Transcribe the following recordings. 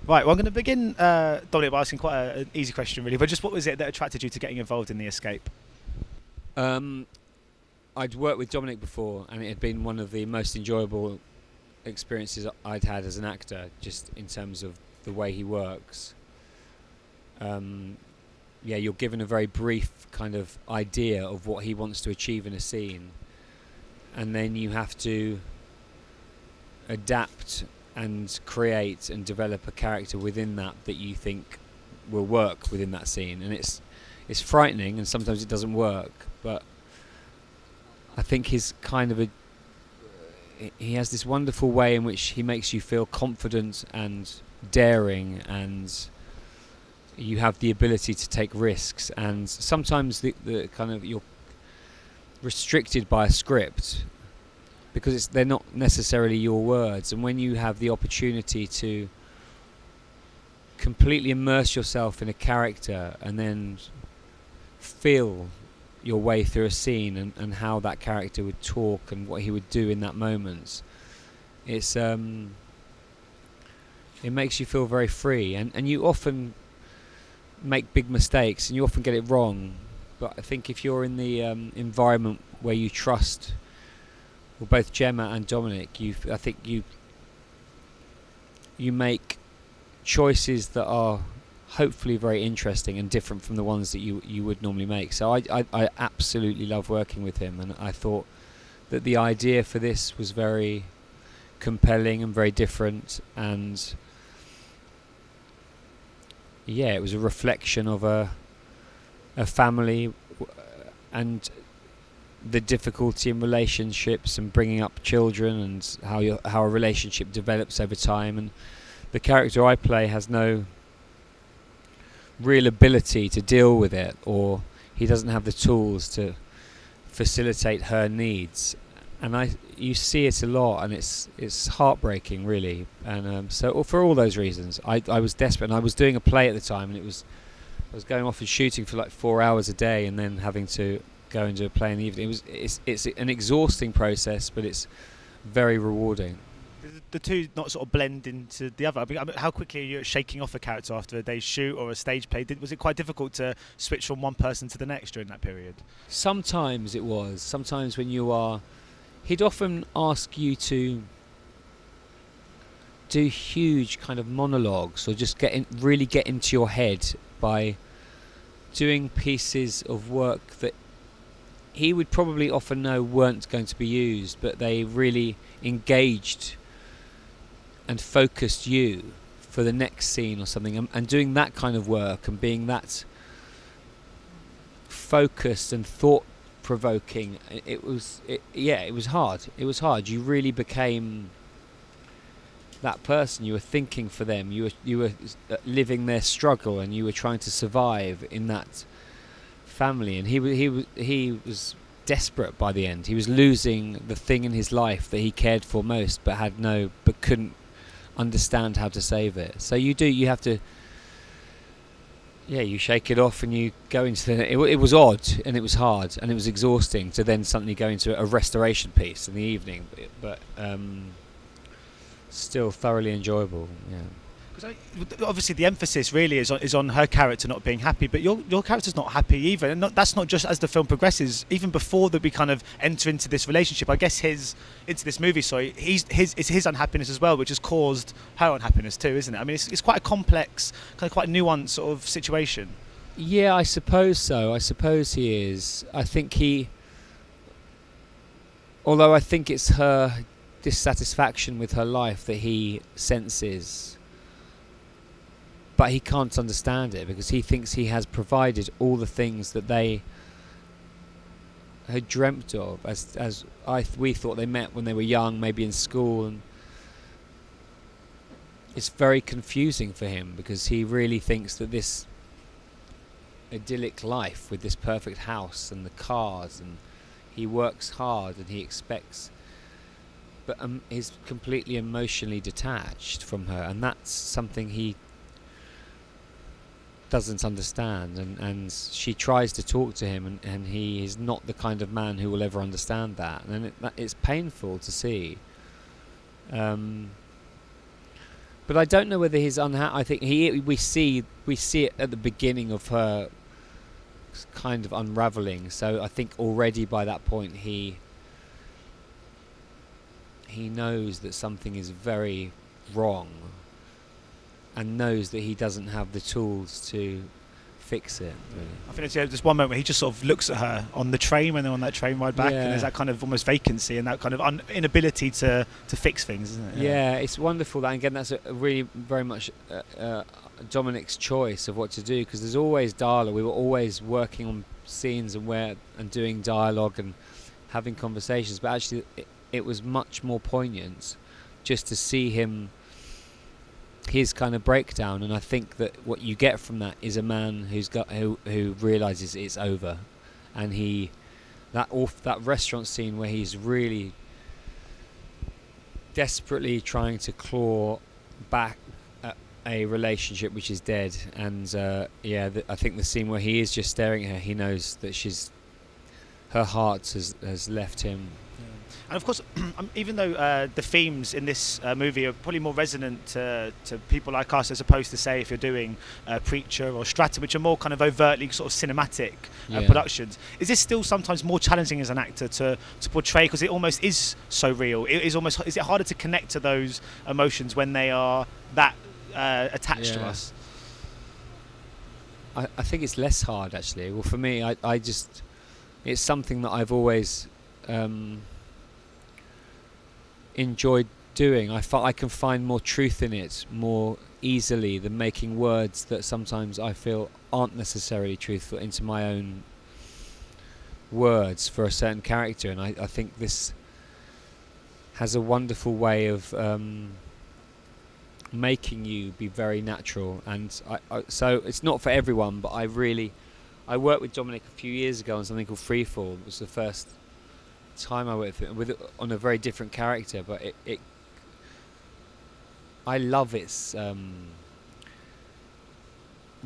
Right, well, I'm going to begin, Dominic, by asking quite an easy question, really, but just what was it that attracted you to getting involved in The Escape? Um, I'd worked with Dominic before, and it had been one of the most enjoyable experiences I'd had as an actor, just in terms of the way he works. Um, yeah, you're given a very brief kind of idea of what he wants to achieve in a scene, and then you have to adapt and create and develop a character within that you think will work within that scene. And it's frightening, and sometimes it doesn't work, but I think he's kind of he has this wonderful way in which he makes you feel confident and daring, and you have the ability to take risks. And sometimes the kind of, you're restricted by a script because they're not necessarily your words, and when you have the opportunity to completely immerse yourself in a character and then feel your way through a scene, and how that character would talk and what he would do in that moment, it's it makes you feel very free, and you often make big mistakes and you often get it wrong, but I think if you're in the environment where you trust, well, both Gemma and Dominic, I think you make choices that are hopefully very interesting and different from the ones that you would normally make. So I absolutely love working with him, and I thought that the idea for this was very compelling and very different, and yeah, it was a reflection of a family and the difficulty in relationships and bringing up children, and how a relationship develops over time. And the character I play has no real ability to deal with it, or he doesn't have the tools to facilitate her needs, and you see it a lot, and it's heartbreaking, really. And so for all those reasons, I was desperate, and I was doing a play at the time, and I was going off and shooting for like 4 hours a day, and then having to go and do a play in the evening. It's an exhausting process, but it's very rewarding. The two not sort of blend into the other. I mean, how quickly are you shaking off a character after a day's shoot or a stage play? Was it quite difficult to switch from one person to the next during that period? Sometimes it was. Sometimes he'd often ask you to do huge kind of monologues, or just really get into your head by doing pieces of work that he would probably often know weren't going to be used, but they really engaged and focused you for the next scene or something, and doing that kind of work and being that focused and thought-provoking, it was hard. You really became that person. You were thinking for them, you were living their struggle, and you were trying to survive in that family. And he was desperate by the end. He was losing the thing in his life that he cared for most, but couldn't understand how to save it. So you have to, you shake it off, and you go into it was odd, and it was hard, and it was exhausting to then suddenly go into a restoration piece in the evening, but still thoroughly enjoyable. Yeah. Because obviously the emphasis really is on her character not being happy, but your character's not happy either, and that's not just as the film progresses. Even before that, we kind of enter into this relationship. I guess into this movie. Sorry, it's his unhappiness as well, which has caused her unhappiness too, isn't it? I mean, it's quite a complex, kind of quite nuanced sort of situation. Yeah, I suppose so. I suppose he is. Although I think it's her dissatisfaction with her life that he senses, but he can't understand it, because he thinks he has provided all the things that they had dreamt of, we thought they met when they were young, maybe in school. And it's very confusing for him, because he really thinks that this idyllic life with this perfect house and the cars, and he works hard and he expects, but he's completely emotionally detached from her, and that's something he doesn't understand, and she tries to talk to him, and he is not the kind of man who will ever understand that, and it's painful to see. But I don't know whether he's unhappy. I think we see it at the beginning of her kind of unraveling. So I think already by that point he knows that something is very wrong, and knows that he doesn't have the tools to fix it. Really. I think there's one moment where he just sort of looks at her on the train when they're on that train ride back, and there's that kind of almost vacancy and that kind of inability to fix things, isn't it? Yeah, it's wonderful. That again, that's a really very much Dominic's choice of what to do, because there's always dialogue. We were always working on scenes and doing dialogue and having conversations, but actually it was much more poignant just to see his kind of breakdown. And I think that what you get from that is a man who realizes it's over, and that restaurant scene where he's really desperately trying to claw back at a relationship which is dead, and I think the scene where he is just staring at her, he knows that her heart has left him. And of course, even though the themes in this movie are probably more resonant to people like us, as opposed to, say, if you're doing Preacher or Strata, which are more kind of overtly sort of cinematic productions, is this still sometimes more challenging as an actor to portray, because it almost is so real? Is it harder to connect to those emotions when they are that attached to us? I think it's less hard, actually. Well, for me, I just, it's something that I've always enjoyed doing. I can find more truth in it more easily than making words that sometimes I feel aren't necessarily truthful into my own words for a certain character. And I think this has a wonderful way of making you be very natural. And so it's not for everyone, but I worked with Dominic a few years ago on something called Freefall. It was the first time I worked with it on a very different character, but I love its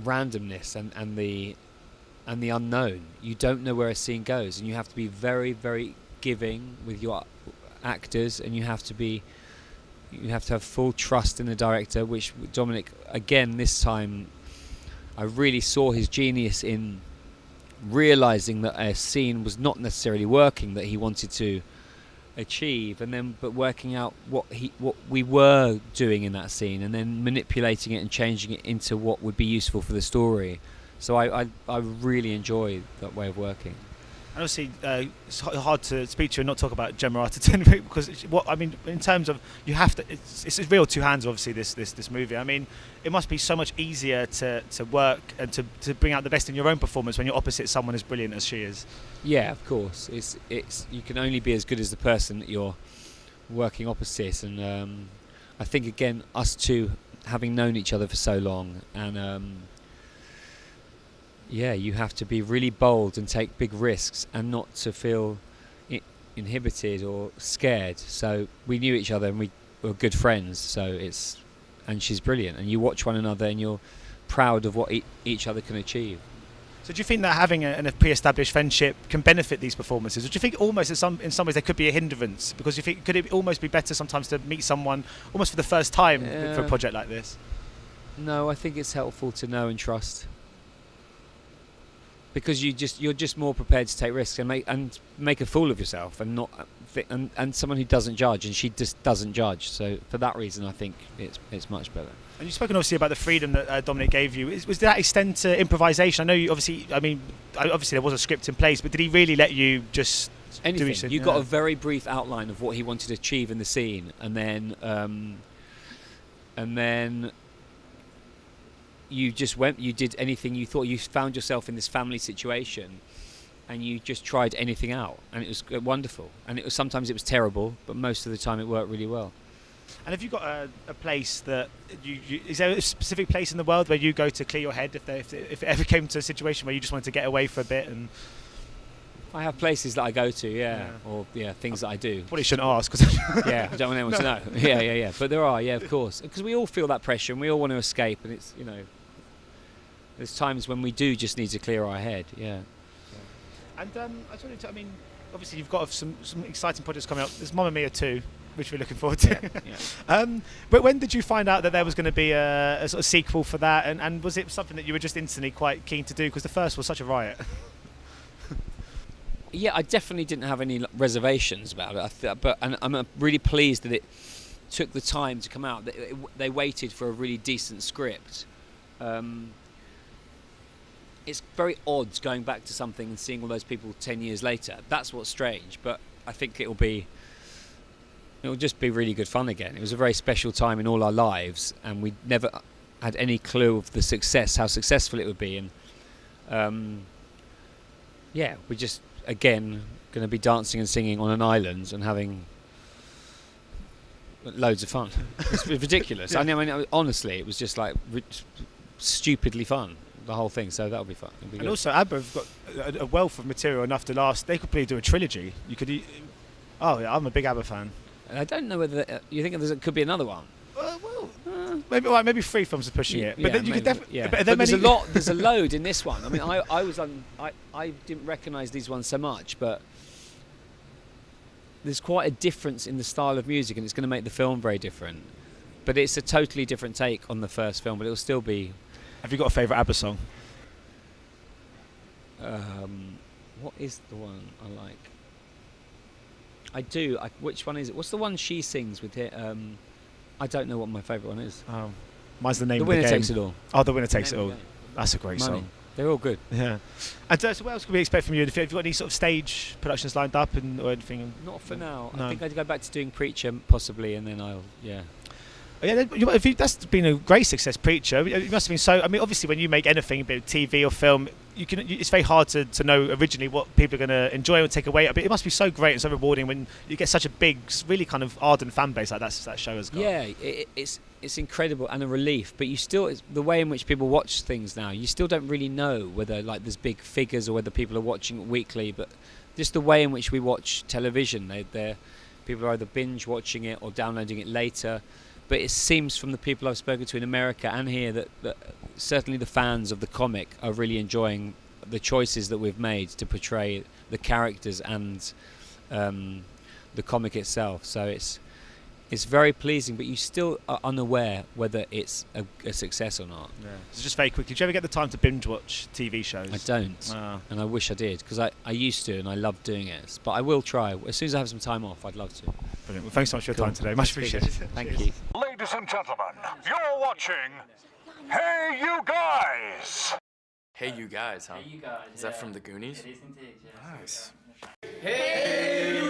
randomness and the unknown. You don't know where a scene goes, and you have to be very, very giving with your actors, and you have to have full trust in the director, which Dominic, again this time, I really saw his genius in realizing that a scene was not necessarily working that he wanted to achieve, but working out what we were doing in that scene, and then manipulating it and changing it into what would be useful for the story. So I really enjoy that way of working. And obviously, it's hard to speak to you and not talk about Gemma Arterton, because in terms of, you have to, it's real two hands. Obviously, this movie. I mean, it must be so much easier to work and to bring out the best in your own performance when you're opposite someone as brilliant as she is. Yeah, of course. It's you can only be as good as the person that you're working opposite, and I think again, us two having known each other for so long, and you have to be really bold and take big risks and not to feel inhibited or scared. So we knew each other and we were good friends. And she's brilliant. And you watch one another and you're proud of what each other can achieve. So do you think that having a pre-established friendship can benefit these performances? Or do you think almost in some ways there could be a hindrance? Because you think, could it almost be better sometimes to meet someone almost for the first time for a project like this? No, I think it's helpful to know and trust. Because you're just more prepared to take risks and make a fool of yourself, and someone who doesn't judge, and she just doesn't judge. So for that reason, I think it's much better. And you've spoken obviously about the freedom that Dominic gave you. Was that extend to improvisation? I know you obviously there was a script in place, but did he really let you just anything? You got a very brief outline of what he wanted to achieve in the scene, and then you just went, you did anything you thought. You found yourself in this family situation and you just tried anything out, and it was wonderful. And sometimes it was terrible, but most of the time it worked really well. And have you got a place that is there a specific place in the world where you go to clear your head if it ever came to a situation where you just wanted to get away for a bit? And I have places that I go to, or things that I do. Probably shouldn't ask. I don't want anyone to know. Yeah. But there are, of course, because we all feel that pressure and we all want to escape, and it's there's times when we do just need to clear our head. Yeah. And I just wanted to, obviously you've got some exciting projects coming up. There's Mamma Mia 2. which we're looking forward to. But when did you find out that there was going to be a sort of sequel for that, and was it something that you were just instantly quite keen to do, because the first was such a riot? Yeah, I definitely didn't have any reservations about it. But I'm really pleased that it took the time to come out. They waited for a really decent script. It's very odd going back to something and seeing all those people 10 years later. That's what's strange, but I think it'll just be really good fun again. It was a very special time in all our lives, and we never had any clue of the success, how successful it would be. And we're just again going to be dancing and singing on an island and having loads of fun. It's ridiculous. I mean, honestly, it was just like stupidly fun, the whole thing. So that'll be fun. It'll be good. Also, ABBA have got a wealth of material enough to last. They could probably do a trilogy. You could. Oh yeah, I'm a big ABBA fan. I don't know whether you think there could be another one. Maybe 3 films are pushing it, but then you could definitely. But there's a lot. There's a load in this one. I mean, I didn't recognise these ones so much, but there's quite a difference in the style of music, and it's going to make the film very different. But it's a totally different take on the first film, but it'll still be. Have you got a favourite ABBA song? What is the one I like? I do. Which one is it? What's the one she sings with it? I don't know what my favourite one is. Mine's The Name The of the Game. Winner Takes It All. Oh, The Winner Takes It All. That's a great song. They're all good. Yeah. And so what else can we expect from you? Have you got any sort of stage productions lined up or anything? Not for now. No. I think I'd go back to doing Preacher possibly, and then That's been a great success, Preacher. It must have been so. I mean, obviously, when you make anything, a bit of TV or film, it's very hard to know originally what people are going to enjoy or take away. But it must be so great and so rewarding when you get such a big, really kind of ardent fan base like that show has got. Yeah, it's incredible and a relief. But you still, the way in which people watch things now, you still don't really know whether like there's big figures or whether people are watching it weekly. But just the way in which we watch television, people are either binge watching it or downloading it later. But it seems from the people I've spoken to in America and here that certainly the fans of the comic are really enjoying the choices that we've made to portray the characters and the comic itself. So it's very pleasing, but you still are unaware whether it's a success or not. Yeah. So just very quickly, do you ever get the time to binge watch TV shows? I don't, and I wish I did, because I used to and I love doing it. But I will try. As soon as I have some time off, I'd love to. Brilliant. Well, thanks so much for your time today. Much appreciated. Thank you. Ladies and gentlemen, you're watching Hey You Guys! Hey You Guys, huh? Hey You Guys. Is that from the Goonies? It is indeed, yeah. Nice. Hey